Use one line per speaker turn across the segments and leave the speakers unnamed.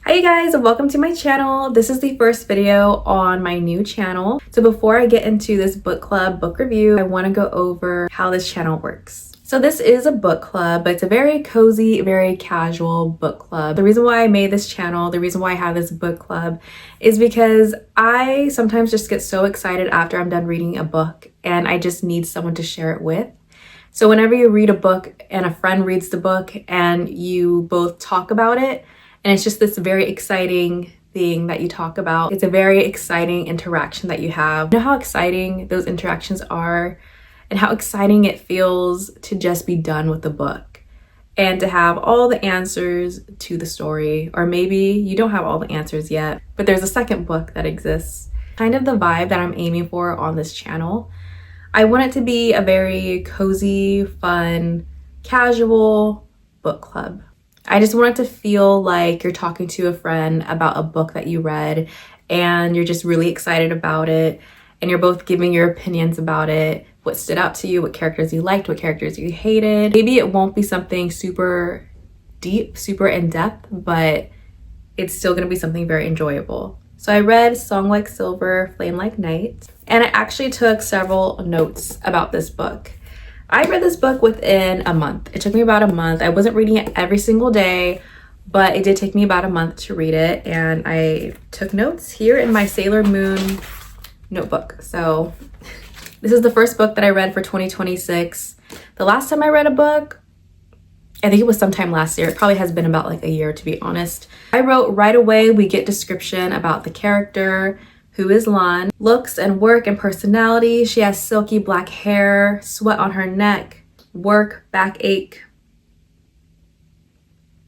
Hi you guys, welcome to my channel. This is the first video on my new channel. So before I get into this book club book review, I want to go over how this channel works. So this is a book club, but it's a very cozy, very casual book club. The reason why I made this channel, the reason why I have this book club is because I sometimes just get so excited after I'm done reading a book and I just need someone to share it with. So whenever you read a book and a friend reads the book and you both talk about it, and it's just this very exciting thing that you talk about. It's a very exciting interaction that you have. You know how exciting those interactions are and how exciting it feels to just be done with the book and to have all the answers to the story. Or maybe you don't have all the answers yet, but there's a second book that exists. Kind of the vibe that I'm aiming for on this channel. I want it to be a very cozy, fun, casual book club. I just want it to feel like you're talking to a friend about a book that you read and you're just really excited about it and you're both giving your opinions about it, what stood out to you, what characters you liked, what characters you hated. Maybe it won't be something super deep, super in-depth, but it's still gonna be something very enjoyable. So I read Song Like Silver, Flame Like Night, and I actually took several notes about this book. I read this book within a month. It took me about a month. I wasn't reading it every single day, but it did take me about a month to read it. And I took notes here in my Sailor Moon notebook. So this is the first book that I read for 2026. The last time I read a book, I think it was sometime last year. It probably has been about like a year, to be honest. I wrote right away, we get description about the character, who is Lan, looks and work and personality. She has silky black hair, sweat on her neck, work, backache,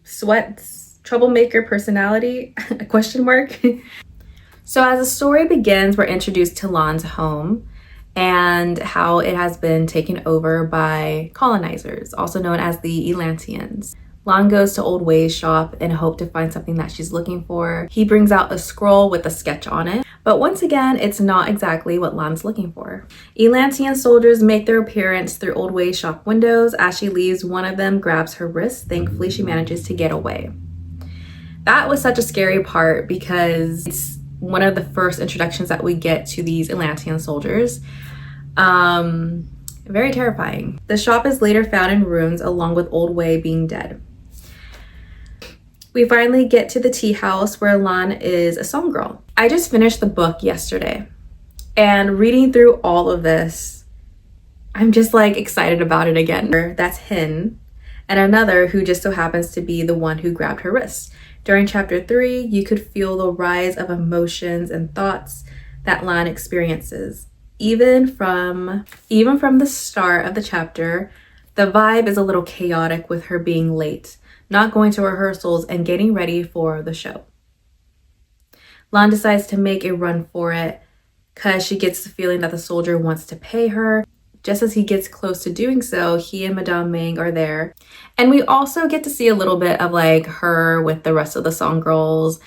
sweats, troublemaker personality, a question mark. So as the story begins, we're introduced to Lan's home and how it has been taken over by colonizers, also known as the Elantians. Lan goes to Old Way's shop in hope to find something that she's looking for. He brings out a scroll with a sketch on it. But once again, it's not exactly what Lan's looking for. Elantian soldiers make their appearance through Old Way's shop windows. As she leaves, one of them grabs her wrist. Thankfully, she manages to get away. That was such a scary part because it's one of the first introductions that we get to these Elantian soldiers. Very terrifying. The shop is later found in ruins along with Old Way being dead. We finally get to the tea house where Lan is a song girl. I just finished the book yesterday and reading through all of this, I'm just like excited about it again. That's Hin and another who just so happens to be the one who grabbed her wrist. During chapter 3, you could feel the rise of emotions and thoughts that Lan experiences. Even from the start of the chapter, the vibe is a little chaotic with her being late, not going to rehearsals and getting ready for the show. Lan decides to make a run for it because she gets the feeling that the soldier wants to pay her. Just as he gets close to doing so, he and Madame Ming are there. And we also get to see a little bit of like her with the rest of the song girls.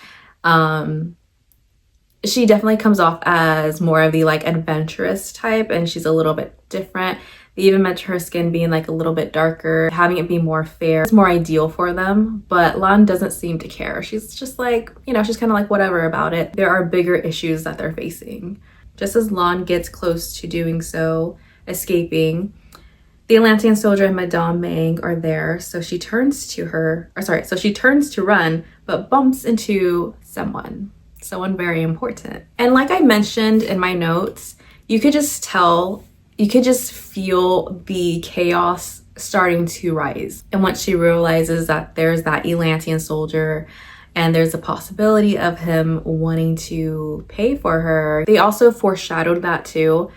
She definitely comes off as more of the like adventurous type and she's a little bit different. They even mention her skin being like a little bit darker, having it be more fair. It's more ideal for them, but Lan doesn't seem to care. She's just like, you know, she's kind of like whatever about it. There are bigger issues that they're facing. Just as Lan gets close to doing so, escaping, the Atlantean soldier and Madame Ming are there. So she turns to run, but bumps into someone very important. And like I mentioned in my notes, you could just feel the chaos starting to rise. And once she realizes that there's that Elantian soldier and there's a possibility of him wanting to pay for her, they also foreshadowed that too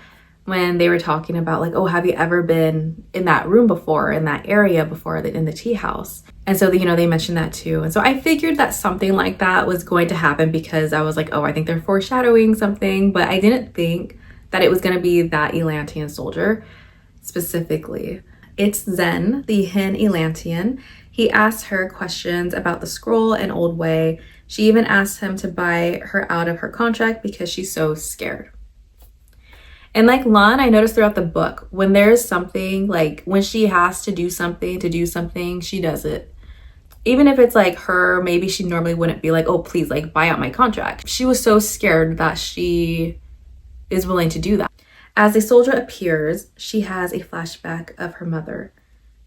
when they were talking about like, oh, have you ever been in that room before, in that area before, in the tea house? And so, you know, they mentioned that too. And so I figured that something like that was going to happen because I was like, oh, I think they're foreshadowing something, but I didn't think that it was going to be that Elantian soldier specifically. It's Zen, the Hin Elantian. He asks her questions about the scroll and Old Way. She even asks him to buy her out of her contract because she's so scared. And like Lan, I noticed throughout the book, when there's something, like when she has to do something, she does it. Even if it's like her, maybe she normally wouldn't be like, oh, please, like, buy out my contract. She was so scared that she is willing to do that. As the soldier appears, she has a flashback of her mother.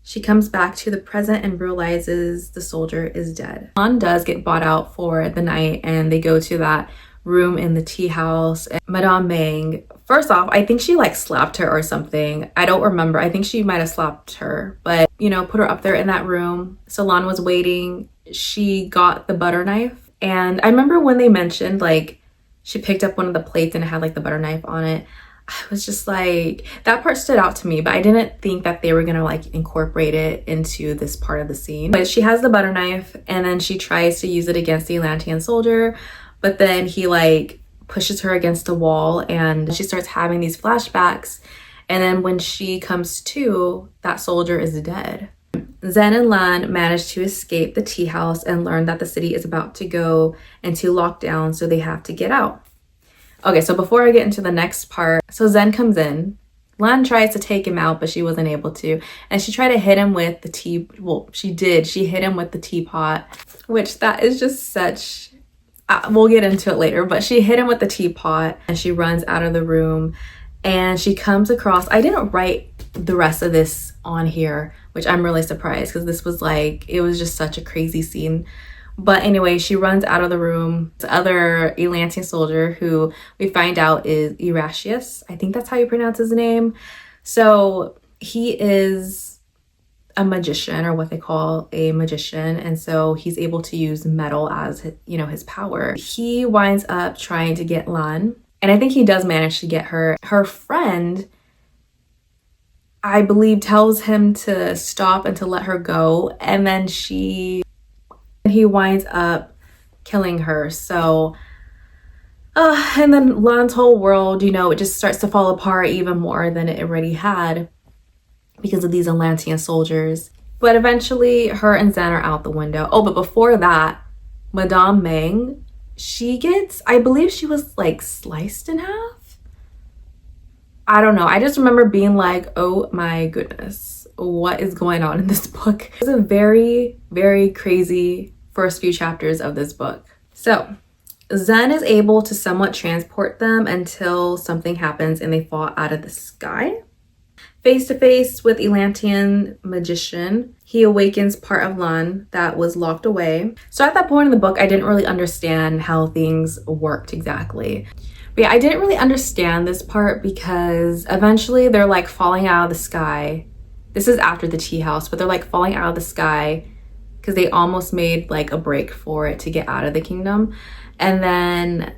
She comes back to the present and realizes the soldier is dead. Lan does get bought out for the night, and they go to that room in the tea house. And Madame Meng, first off, I think she like slapped her or something. I don't remember. I think she might have slapped her, but you know, put her up there in that room. So Lan was waiting. She got the butter knife. And I remember when they mentioned like she picked up one of the plates and it had like the butter knife on it. I was just like, that part stood out to me, but I didn't think that they were gonna like incorporate it into this part of the scene. But she has the butter knife, and then she tries to use it against the Atlantean soldier, but then he like pushes her against a wall and she starts having these flashbacks. And then when she comes to, that soldier is dead. Zen and Lan manage to escape the tea house and learn that the city is about to go into lockdown, so they have to get out. Okay, so before I get into the next part, so Zen comes in. Lan tries to take him out, but she wasn't able to. And she tried to hit him with the tea, well, she did. She hit him with the teapot, which that is just such, we'll get into it later, but she hit him with the teapot and she runs out of the room and she comes across, I didn't write the rest of this on here, which I'm really surprised because this was like, it was just such a crazy scene. But anyway, she runs out of the room. The other Atlantean soldier, who we find out is Erasmus. I think that's how you pronounce his name. So he is a magician, or what they call a magician. And so he's able to use metal as, you know, his power. He winds up trying to get Lan. And I think he does manage to get her. Her friend, I believe, tells him to stop and to let her go. And then he winds up killing her. So and then Lan's whole world, you know, it just starts to fall apart even more than it already had because of these Atlantean soldiers. But eventually her and Zen are out the window. Oh, but before that, Madame Meng, she gets, I believe she was like sliced in half. I don't know. I just remember being like, oh my goodness, what is going on in this book? It's a very, very crazy first few chapters of this book. So Zen is able to somewhat transport them until something happens and they fall out of the sky. Face to face with Atlantean magician, he awakens part of Lan that was locked away. So at that point in the book, I didn't really understand how things worked exactly. But yeah, I didn't really understand this part because eventually they're like falling out of the sky. This is after the tea house, but they're like falling out of the sky because they almost made like a break for it to get out of the kingdom. And then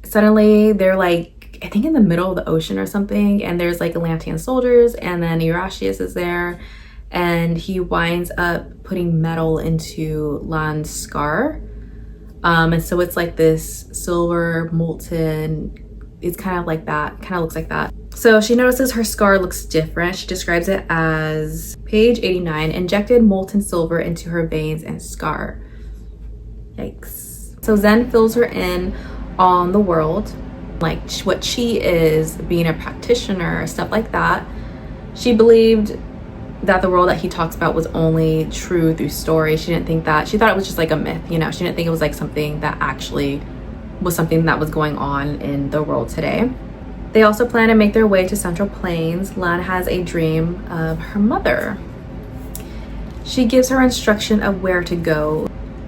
suddenly they're like, I think in the middle of the ocean or something, and there's like Atlantean soldiers, and then Erasmus is there, and he winds up putting metal into Lan's scar. And so it's like this silver molten, it's kind of like that, kind of looks like that. So she notices her scar looks different. She describes it as, page 89, injected molten silver into her veins and scar. Yikes. So Zen fills her in on the world, like what she is, being a practitioner, stuff like that. She believed that the world that he talks about was only true through story. She didn't think that, she thought it was just like a myth, you know. She didn't think it was like something that actually was something that was going on in the world today. They also plan to make their way to Central Plains. Lan has a dream of her mother. She gives her instruction of where to go.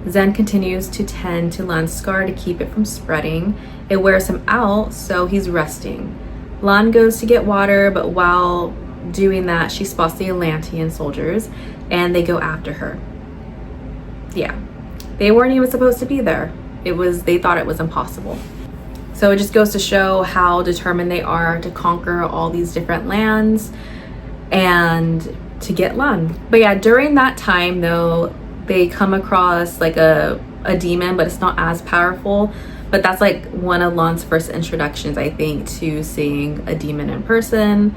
Zen continues to tend to Lan's scar to keep it from spreading. It wears him out, so he's resting. Lan goes to get water, but while doing that, she spots the Atlantean soldiers and they go after her. Yeah, they weren't even supposed to be there. They thought it was impossible. So it just goes to show how determined they are to conquer all these different lands and to get Lan. But yeah, during that time though, they come across like a demon, but it's not as powerful. But that's like one of Lan's first introductions, I think, to seeing a demon in person.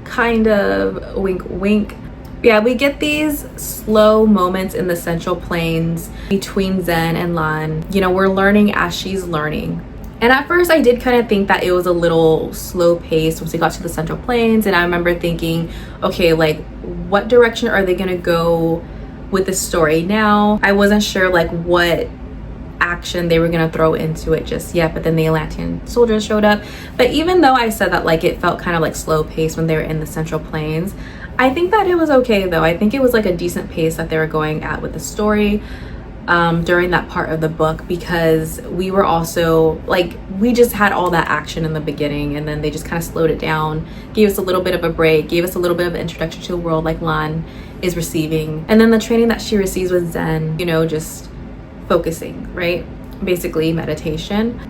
Kind of wink wink. Yeah, we get these slow moments in the Central Plains between Zen and Lan. You know, we're learning as she's learning. And at first I did kind of think that it was a little slow paced once we got to the Central Plains. And I remember thinking, okay, like what direction are they gonna go with the story now. I wasn't sure like what action they were gonna throw into it just yet, but then the Atlantean soldiers showed up. But even though I said that like it felt kind of like slow paced when they were in the Central Plains, I think that it was okay though. I think it was like a decent pace that they were going at with the story during that part of the book, because we were also like, we just had all that action in the beginning, and then they just kind of slowed it down, gave us a little bit of a break, gave us a little bit of an introduction to a world like Lan is receiving, and then the training that she receives with Zen, you know, just focusing, right? Basically meditation.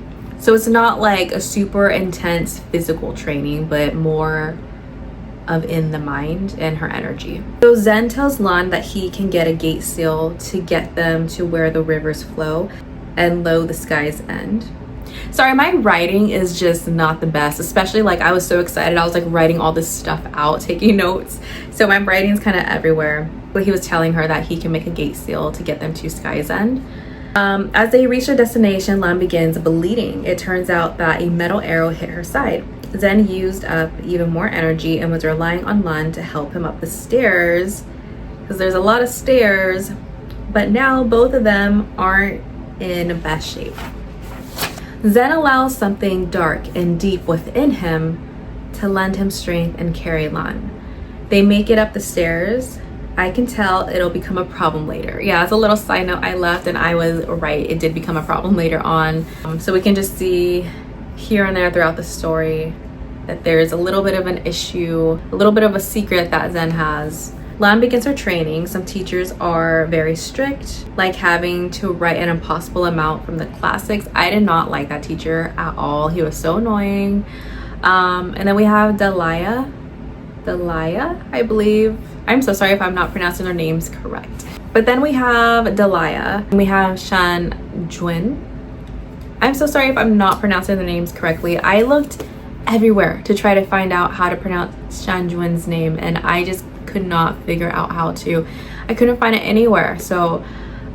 So it's not like a super intense physical training, but more of in the mind and her energy. So Zen tells Lan that he can get a gate seal to get them to where the rivers flow and lo, the sky's end. Sorry, my writing is just not the best, especially like I was so excited. I was like writing all this stuff out, taking notes. So my writing's kind of everywhere. But he was telling her that he can make a gate seal to get them to sky's end. As they reach their destination, Lan begins bleeding. It turns out that a metal arrow hit her side. Zen used up even more energy and was relying on Lan to help him up the stairs, because there's a lot of stairs, but now both of them aren't in best shape. Zen allows something dark and deep within him to lend him strength and carry Lan. They make it up the stairs. I can tell it'll become a problem later. Yeah, as a little side note, I left and I was right. It did become a problem later on. So we can just see here and there throughout the story that there's a little bit of an issue, a little bit of a secret that Zen has. Lan begins her training. Some teachers are very strict, like having to write an impossible amount from the classics. I did not like that teacher at all. He was so annoying. And then we have Delia, I believe. I'm so sorry if I'm not pronouncing their names correct. But then we have Delia, and we have Shan Juan. I'm so sorry if I'm not pronouncing their names correctly. I looked everywhere to try to find out how to pronounce Shan Juan's name, and I just could not figure out how to. I couldn't find it anywhere, so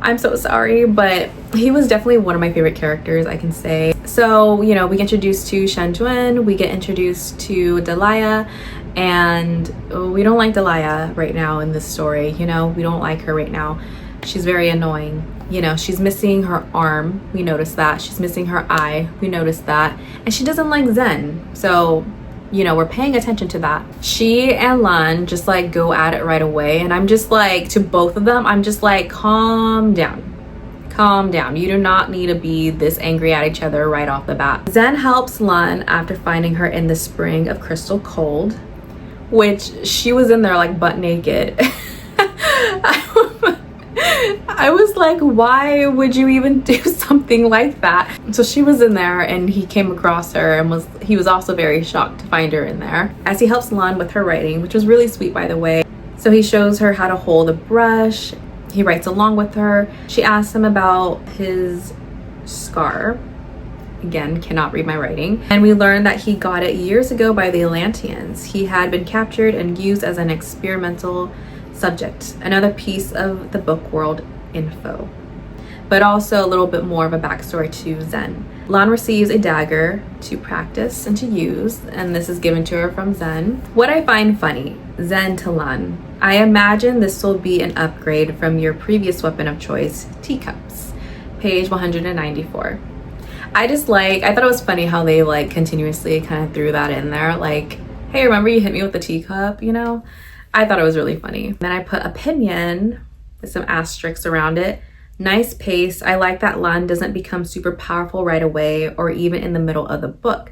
I'm so sorry, but he was definitely one of my favorite characters, I can say. So, you know, we get introduced to Shan Juan, we get introduced to Delia, and we don't like Delia right now in this story. You know, we don't like her right now. She's very annoying. You know, she's missing her arm, we noticed that. She's missing her eye, we noticed that. And she doesn't like Zen, so, you know, we're paying attention to that. She and Lan just like go at it right away, and I'm just like, to both of them, I'm just like, calm down. Calm down. You do not need to be this angry at each other right off the bat. Zen helps Lan after finding her in the spring of crystal cold, which she was in there like butt naked. I was like, why would you even do something like that? So she was in there, and he came across her, and he was also very shocked to find her in there, as he helps Lan with her writing, which was really sweet, by the way. So he shows her how to hold a brush. He writes along with her. She asks him about his scar. Again, cannot read my writing. And we learn that he got it years ago by the Atlanteans. He had been captured and used as an experimental subject. Another piece of the book world info, but also a little bit more of a backstory to Zen. Lan receives a dagger to practice and to use, and this is given to her from Zen. What I find funny, Zen to Lan. I imagine this will be an upgrade from your previous weapon of choice, teacups. Page 194. I thought it was funny how they like continuously kind of threw that in there, like, hey, remember you hit me with the teacup, you know? I thought it was really funny. Then I put opinion with some asterisks around it. Nice pace. I like that Lan doesn't become super powerful right away or even in the middle of the book.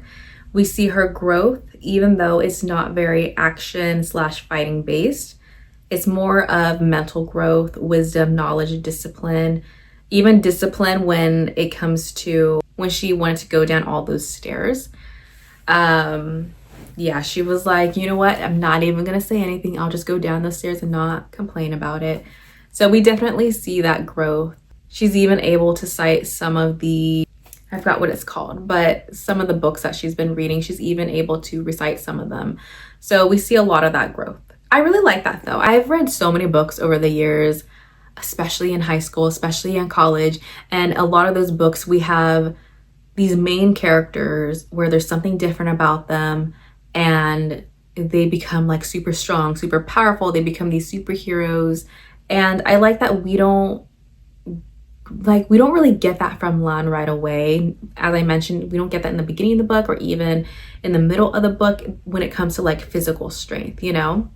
We see her growth, even though it's not very action/fighting based. It's more of mental growth, wisdom, knowledge, discipline, even discipline when it comes to when she wanted to go down all those stairs. Yeah, she was like, you know what? I'm not even going to say anything. I'll just go down the stairs and not complain about it. So we definitely see that growth. She's even able to cite some of the, I forgot what it's called, but some of the books that she's been reading, she's even able to recite some of them. So we see a lot of that growth. I really like that though. I've read so many books over the years, especially in high school, especially in college. And a lot of those books, we have these main characters where there's something different about them, and they become like super strong, super powerful. They become these superheroes, And I like that we don't really get that from Lan right away. As I mentioned, we don't get that in the beginning of the book or even in the middle of the book when it comes to like physical strength, you know?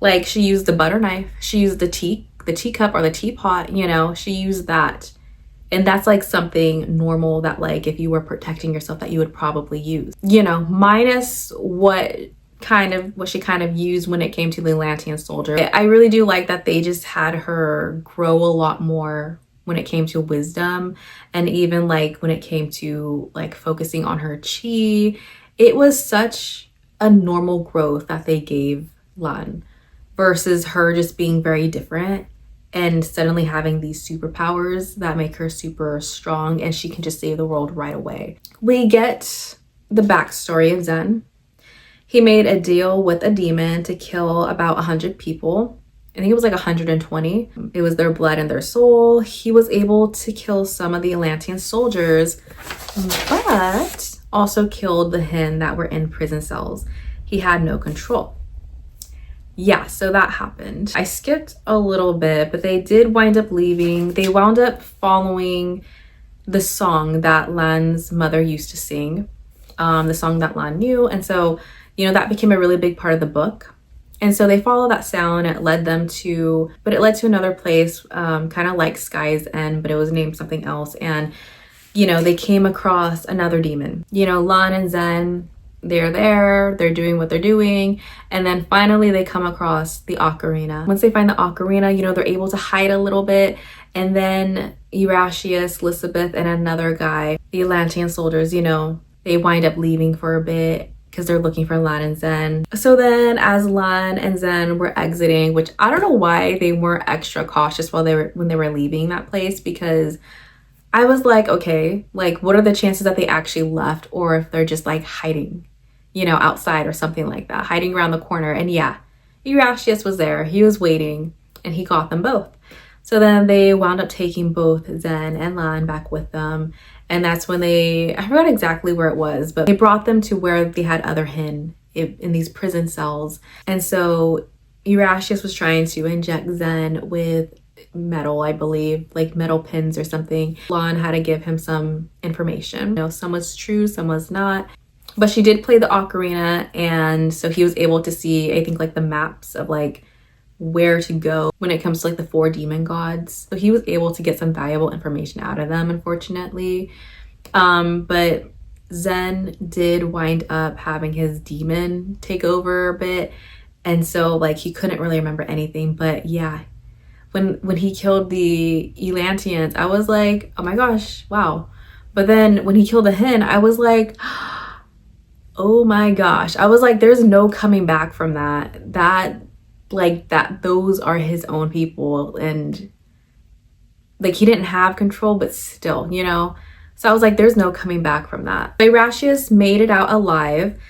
Like she used the butter knife, she used the teacup or the teapot, you know, she used that. And that's like something normal that like if you were protecting yourself that you would probably use, you know, minus what she kind of used when it came to the Atlantean soldier. I really do like that they just had her grow a lot more when it came to wisdom, and even like when it came to like focusing on her chi. It was such a normal growth that they gave Lan versus her just being very different and suddenly having these superpowers that make her super strong and she can just save the world right away. We get the backstory of Zen. He made a deal with a demon to kill about 100 people. I think it was like 120. It was their blood and their soul. He was able to kill some of the Atlantean soldiers, but also killed the hen that were in prison cells. He had no control. Yeah, so that happened. I skipped a little bit, but they did wind up leaving. They wound up following the song that Lan's mother used to sing, the song that Lan knew. And so, you know, that became a really big part of the book. And so they followed that sound. It led to another place, kind of like Sky's End, but it was named something else. And, you know, they came across another demon. You know, Lan and Zen, they're doing what they're doing. And then finally they come across the ocarina. Once they find the ocarina, you know, they're able to hide a little bit. And then Erasmus, Elizabeth, and another guy, the Atlantean soldiers, you know, they wind up leaving for a bit because they're looking for Lan and Zen. So then as Lan and Zen were exiting, which I don't know why they weren't extra cautious when they were leaving that place, because I was like, okay, like what are the chances that they actually left, or if they're just like hiding, you know, outside or something like that, hiding around the corner. And yeah, Erasmus was there. He was waiting and he got them both. So then they wound up taking both Zen and Lan back with them. And that's when I forgot exactly where it was, but they brought them to where they had other hen in these prison cells. And so Erasmus was trying to inject Zen with metal, I believe, like metal pins or something. Lan had to give him some information. You know, some was true, some was not. But she did play the ocarina, and so he was able to see, I think, like the maps of like where to go when it comes to like the 4 demon gods. So he was able to get some valuable information out of them, unfortunately. But Zen did wind up having his demon take over a bit, and so like he couldn't really remember anything. But yeah, when he killed the Atlanteans, I was like, oh my gosh, wow. But then when he killed the hen, I was like, oh my gosh. I was like, there's no coming back from that. Those are his own people, and like he didn't have control, but still, you know. So I was like, there's no coming back from that. Erasmus made it out alive.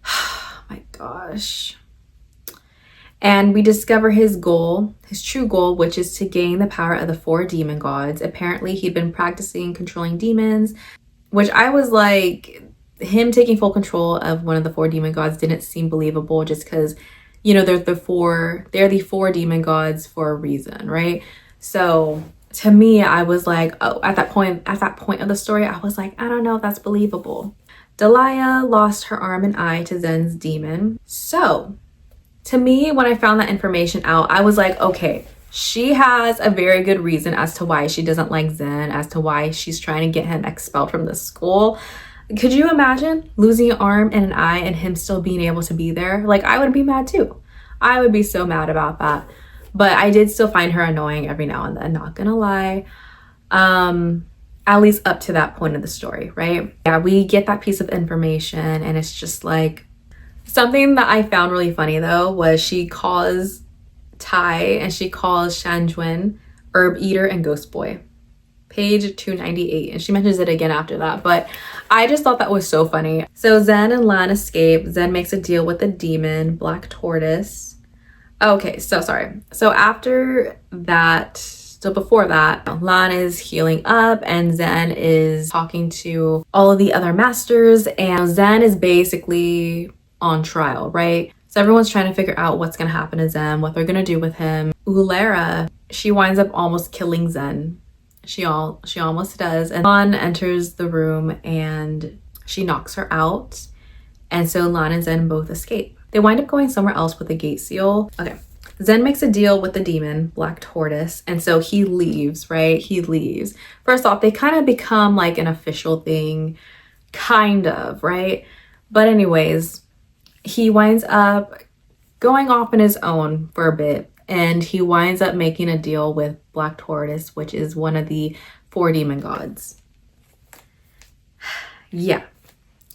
Oh my gosh. And we discover his goal, his true goal, which is to gain the power of the 4 demon gods. Apparently he'd been practicing controlling demons, which I was like, him taking full control of one of the 4 demon gods didn't seem believable, just because, you know, they're the 4 demon gods for a reason, right? So to me, I was like, oh, at that point of the story, I was like, I don't know if that's believable. Delia lost her arm and eye to Zen's demon. So to me, when I found that information out, I was like, okay, she has a very good reason as to why she doesn't like Zen, as to why she's trying to get him expelled from the school. Could you imagine losing an arm and an eye and him still being able to be there? Like, I would be mad too. I would be so mad about that. But I did still find her annoying every now and then, not gonna lie. At least up to that point of the story, right? Yeah, we get that piece of information, and it's just like, something that I found really funny though was she calls Tai and she calls Shanjuan Herb Eater and Ghost Boy. Page 298, and she mentions it again after that, but I just thought that was so funny. So Zen and Lan escape. Zen makes a deal with the demon Black Tortoise. Okay, so sorry. So after that, so before that, Lan is healing up and Zen is talking to all of the other masters, and Zen is basically on trial, right? So everyone's trying to figure out what's gonna happen to Zen, what they're gonna do with him. Ulera, she winds up almost killing Zen. She almost does. And Lan enters the room and she knocks her out. And so Lan and Zen both escape. They wind up going somewhere else with the gate seal. Okay. Zen makes a deal with the demon, Black Tortoise, and so he leaves, right? He leaves. First off, they kind of become like an official thing, kind of, right? But anyways, he winds up going off on his own for a bit, and he winds up making a deal with Black Tortoise, which is one of the 4 demon gods. Yeah.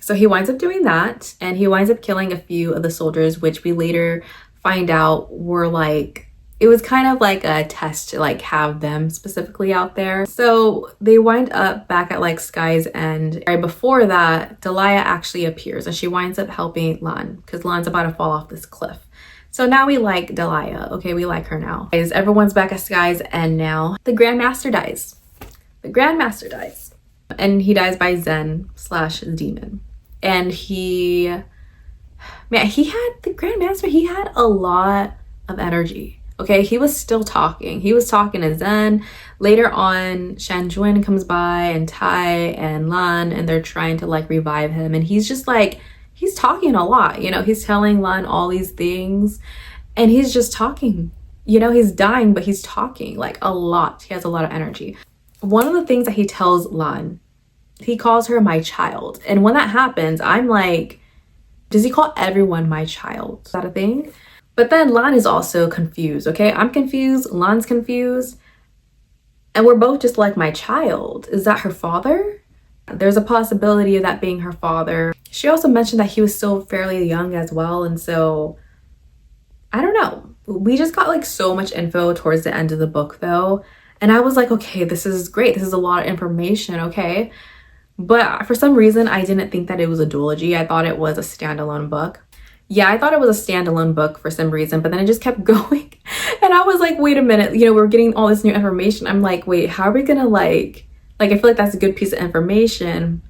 So he winds up doing that, and he winds up killing a few of the soldiers, which we later find out were like, it was kind of like a test to like have them specifically out there. So they wind up back at like Sky's End. Right before that, Delia actually appears and she winds up helping Lan because Lan's about to fall off this cliff. So now we like Delia. Okay, we like her now. Guys, everyone's back at Sky's End now. The Grandmaster dies. The Grandmaster dies. And he dies by Zen/demon. And man, the Grandmaster, he had a lot of energy. Okay, he was still talking. He was talking to Zen. Later on, Shanjuan comes by and Tai and Lan, and they're trying to like revive him. And he's just like, he's talking a lot. You know, he's telling Lan all these things and he's just talking. You know, he's dying, but he's talking like a lot. He has a lot of energy. One of the things that he tells Lan, he calls her my child. And when that happens, I'm like, does he call everyone my child? Is that a thing? But then Lan is also confused, okay? I'm confused, Lan's confused, and we're both just like, my child. Is that her father? There's a possibility of that being her father. She also mentioned that he was still fairly young as well, and so, I don't know. We just got like so much info towards the end of the book though, and I was like, okay, this is great. This is a lot of information, okay? But for some reason, I didn't think that it was a duology. I thought it was a standalone book. Yeah, I thought it was a standalone book for some reason, but then it just kept going. And I was like, wait a minute, you know, we're getting all this new information. I'm like, wait, how are we gonna like I feel like that's a good piece of information,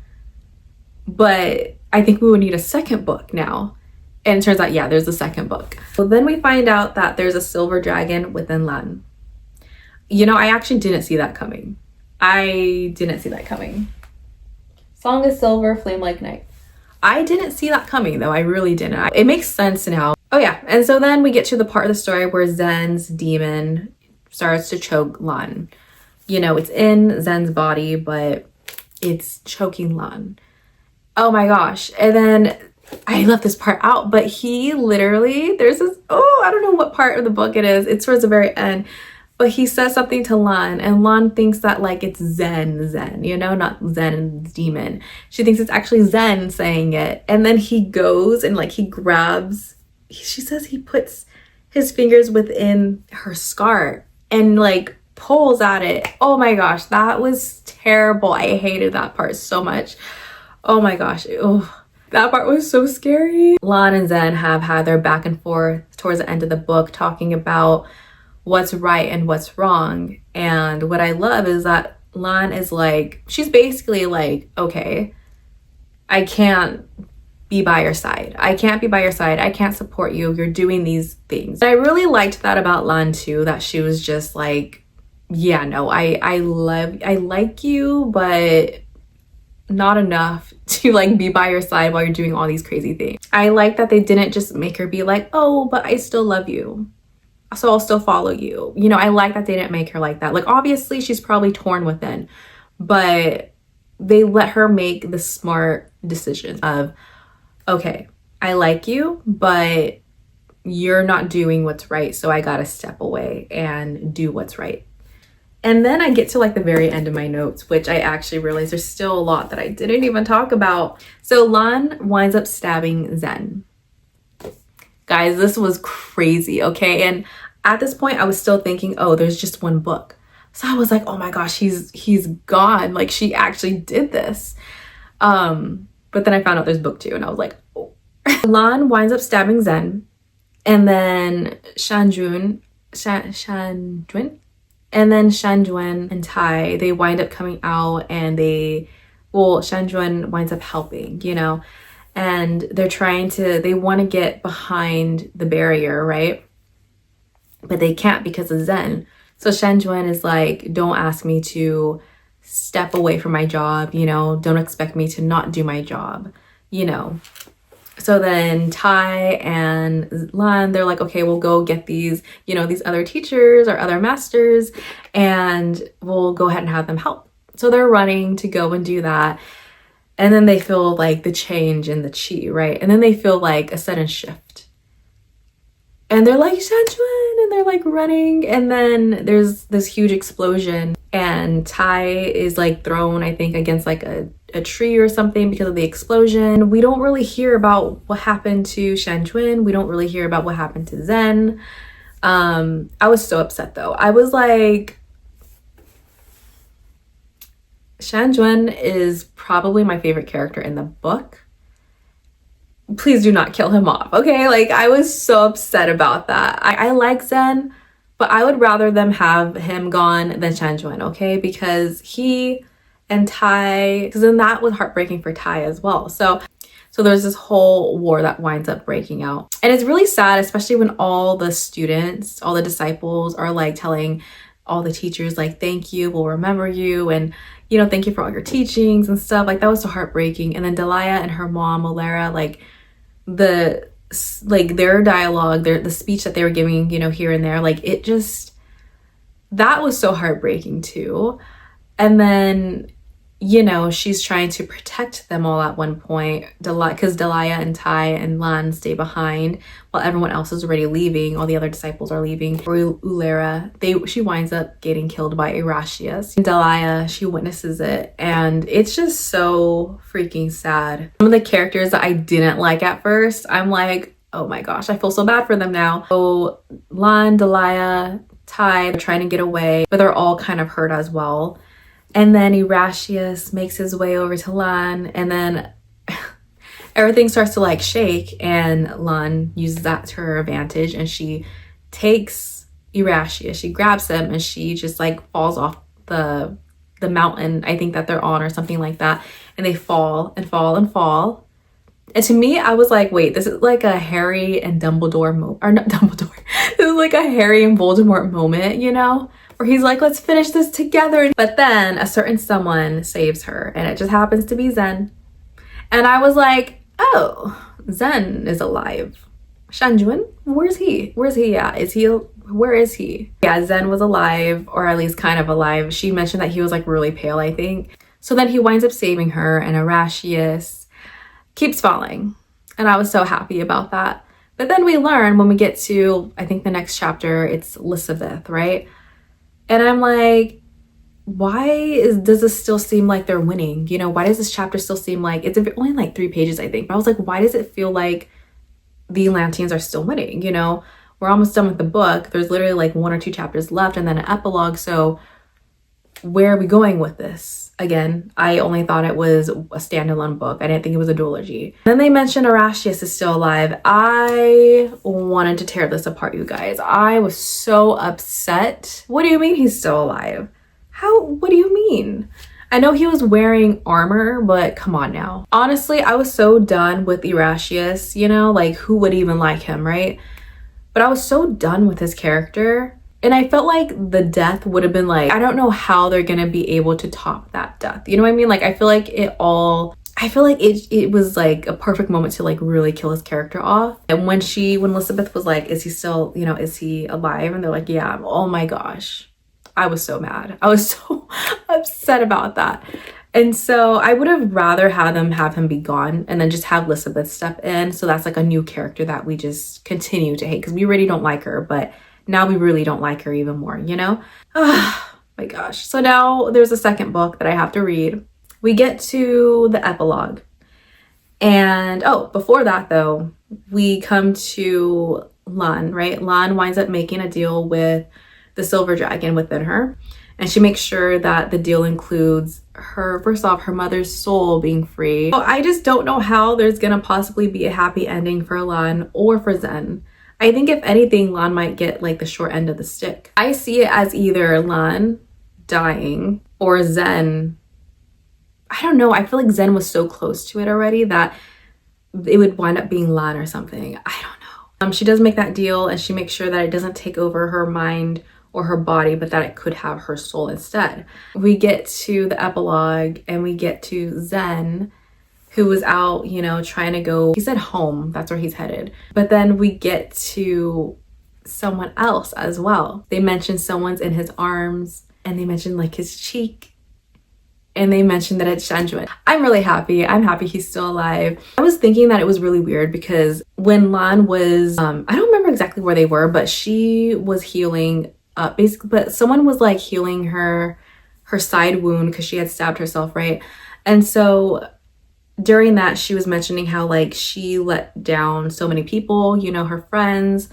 but I think we would need a second book now. And it turns out, yeah, there's a second book. So then we find out that there's a silver dragon within Lan. You know, I actually didn't see that coming. I didn't see that coming. Song is silver, flame like night. I didn't see that coming though. I really didn't. It makes sense now. Oh yeah, and so then we get to the part of the story where Zen's demon starts to choke Lan. You know, it's in Zen's body, but it's choking Lan. Oh my gosh. And then I left this part out, but he literally, there's this, oh, I don't know what part of the book it is. It's towards the very end. But he says something to Lan, and Lan thinks that like it's Zen, you know, not Zen's demon. She thinks it's actually Zen saying it. And then he goes and like he grabs, she says he puts his fingers within her skirt and like pulls at it. Oh my gosh, that was terrible. I hated that part so much. Oh my gosh, oh, that part was so scary. Lan and Zen have had their back and forth towards the end of the book talking about what's right and what's wrong. And what I love is that Lan is like, she's basically like, okay, I can't be by your side. I can't be by your side. I can't support you. You're doing these things. And I really liked that about Lan too, that she was just like, yeah, no, I like you, but not enough to like be by your side while you're doing all these crazy things. I like that they didn't just make her be like, oh, but I still love you, so I'll still follow you. You know, I like that they didn't make her like that. Like, obviously she's probably torn within, but they let her make the smart decision of, okay, I like you, but you're not doing what's right, so I gotta step away and do what's right. And then I get to like the very end of my notes, which I actually realized there's still a lot that I didn't even talk about. So Lan winds up stabbing Zen. Guys, this was crazy, okay? And at this point, I was still thinking, oh, there's just one book. So I was like, oh my gosh, he's gone. Like, she actually did this. But then I found out there's book 2, and I was like, oh. Lan winds up stabbing Zen, and then Shanjuan, and then Shanjuan and Tai, they wind up coming out, and Shanjuan winds up helping, you know, and they want to get behind the barrier, right? but they can't because of Zen. So Shanjuan is like, don't ask me to step away from my job, you know, don't expect me to not do my job, you know. So then Tai and Lan, they're like, okay, we'll go get these, you know, these other teachers or other masters, and we'll go ahead and have them help. So they're running to go and do that. And then they feel like the change in the chi, right? And then they feel like a sudden shift. And they're like, Shanjuan, and they're like running. And then there's this huge explosion, and Tai is like thrown, I think, against like a tree or something because of the explosion. We don't really hear about what happened to Shanjuan. We don't really hear about what happened to Zen. I was so upset though. I was like, Shanjuan is probably my favorite character in the book. Please do not kill him off, okay? Like, I was so upset about that. I like Zen, but I would rather them have him gone than Shanjuan, okay? Because he and Tai, because then that was heartbreaking for Tai as well. So there's this whole war that winds up breaking out. And it's really sad, especially when all the students, all the disciples are like telling all the teachers like, thank you, we'll remember you, and you know, thank you for all your teachings and stuff. Like, that was so heartbreaking. And then Delia and her mom, Malera, like their dialogue, the speech that they were giving, you know, here and there, like it just, that was so heartbreaking too. And then, you know, she's trying to protect them all at one point, because Delia and Tai and Lan stay behind while everyone else is already leaving. All the other disciples are leaving. Or Ulera, she winds up getting killed by Erashius. And Delia, she witnesses it, and it's just so freaking sad. Some of the characters that I didn't like at first, I'm like, oh my gosh, I feel so bad for them now. So Lan, Delia, Tai, they're trying to get away, but they're all kind of hurt as well. And then Erashius makes his way over to Lan, and then everything starts to like shake, and Lan uses that to her advantage, and she takes Erashius, she grabs him, and she just like falls off the mountain, I think that they're on, or something like that, and they fall and fall and fall. And to me, I was like, wait, this is like a Harry and Dumbledore moment, or not Dumbledore, this is like a Harry and Voldemort moment, you know? Where he's like, let's finish this together. But then a certain someone saves her, and it just happens to be Zen. And I was like, oh, Zen is alive. Shanjuan, where's he? Where's he at? Where is he? Yeah, Zen was alive, or at least kind of alive. She mentioned that he was like really pale, I think. So then he winds up saving her, and Erashius keeps falling. And I was so happy about that. But then we learn when we get to, I think the next chapter, it's Elizabeth, right? And I'm like, does this still seem like they're winning? You know, why does this chapter still seem like, it's only like 3 pages, I think. But I was like, why does it feel like the Atlanteans are still winning? You know, we're almost done with the book. There's literally like 1 or 2 chapters left, and then an epilogue. So where are we going with this? Again, I only thought it was a standalone book. I didn't think it was a duology. Then they mentioned Erashius is still alive. I wanted to tear this apart, you guys. I was so upset. What do you mean he's still alive? What do you mean? I know he was wearing armor, but come on now. Honestly, I was so done with Erashius, you know, like who would even like him, right? But I was so done with his character. And I felt like the death would have been like, I don't know how they're gonna be able to top that death. You know what I mean? Like, I feel like it was like a perfect moment to like really kill his character off. And when Elizabeth was like, is he still, you know, is he alive? And they're like, yeah. Oh my gosh. I was so mad. I was so upset about that. And so I would have rather have him be gone and then just have Elizabeth step in. So that's like a new character that we just continue to hate, because we already don't like her, but now we really don't like her even more, you know? Oh my gosh. So now there's a second book that I have to read. We get to the epilogue. And before that though, we come to Lan, right? Lan winds up making a deal with the silver dragon within her. And she makes sure that the deal includes her, first off, her mother's soul being free. So I just don't know how there's gonna possibly be a happy ending for Lan or for Zen. I think if anything, Lan might get like the short end of the stick. I see it as either Lan dying or Zen. I don't know. I feel like Zen was so close to it already that it would wind up being Lan or something. I don't know. She does make that deal, and she makes sure that it doesn't take over her mind or her body, but that it could have her soul instead. We get to the epilogue and we get to Zen, who was out, you know, trying to go, he said home, that's where he's headed. But then we get to someone else as well. They mention someone's in his arms, and they mention like his cheek, and they mentioned that it's Shanjuan. I'm really happy. I'm happy he's still alive. I was thinking that it was really weird because when Lan was, I don't remember exactly where they were, but she was healing up basically, but someone was like healing her side wound because she had stabbed herself, right? And so during that, she was mentioning how like she let down so many people, you know, her friends,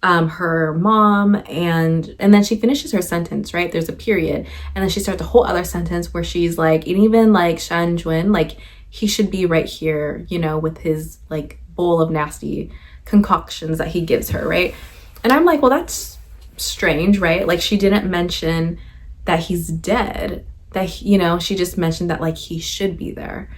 her mom, and then she finishes her sentence, right? There's a period, and then she starts a whole other sentence where she's like, and even like Shanjuan, like he should be right here, you know, with his like bowl of nasty concoctions that he gives her, right? And I'm like, well, that's strange, right? Like she didn't mention that he's dead, that, you know, she just mentioned that like he should be there.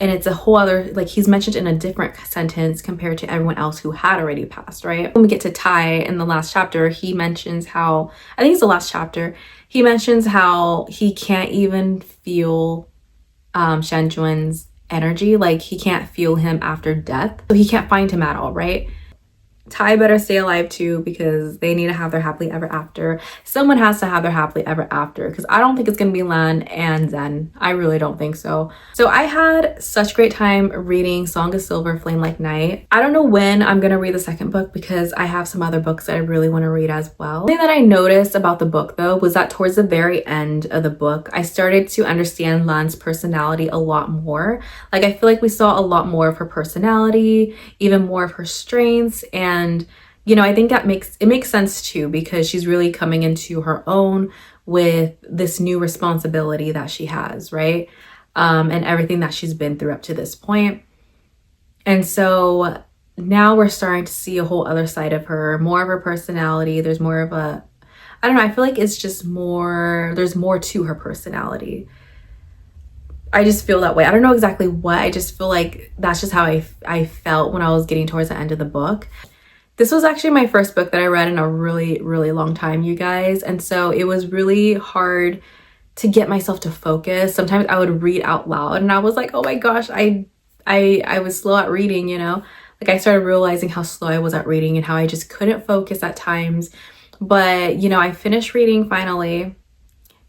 And it's a whole other, like he's mentioned in a different sentence compared to everyone else who had already passed, right? When we get to Tai in the last chapter, he mentions how, I think it's the last chapter, he mentions how he can't even feel Shanjuan's energy, like he can't feel him after death. So he can't find him at all, right? Tai better stay alive too, because they need to have their happily ever after. Someone has to have their happily ever after, because I don't think it's gonna be Lan and Zen. I really don't think so. So I had such great time reading Song of Silver, Flame Like Night. I don't know when I'm gonna read the second book because I have some other books that I really want to read as well. The thing that I noticed about the book though was that towards the very end of the book, I started to understand Lan's personality a lot more. Like I feel like we saw a lot more of her personality, even more of her strengths, and you know, I think that makes sense too, because she's really coming into her own with this new responsibility that she has, right? And everything that she's been through up to this point. And so now we're starting to see a whole other side of her, more of her personality. There's more of a, I don't know, I feel like it's just more, there's more to her personality. I just feel that way. I don't know exactly what, I just feel like that's just how I felt when I was getting towards the end of the book. This was actually my first book that I read in a really, really long time, you guys. And so it was really hard to get myself to focus. Sometimes I would read out loud and I was like, oh my gosh, I was slow at reading, you know? Like I started realizing how slow I was at reading and how I just couldn't focus at times. But, you know, I finished reading finally.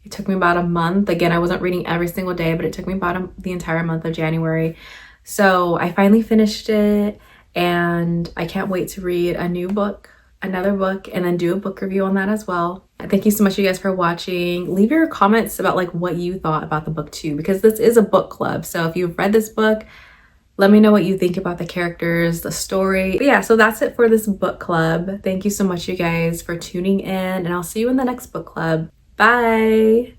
It took me about a month. Again, I wasn't reading every single day, but it took me about the entire month of January. So I finally finished it. And I can't wait to read a new book, another book, and then do a book review on that as well. Thank you so much, you guys, for watching. Leave your comments about like what you thought about the book too, because this is a book club. So if you've read this book, let me know what you think about the characters, the story. But yeah, so that's it for this book club. Thank you so much, you guys, for tuning in, and I'll see you in the next book club. Bye.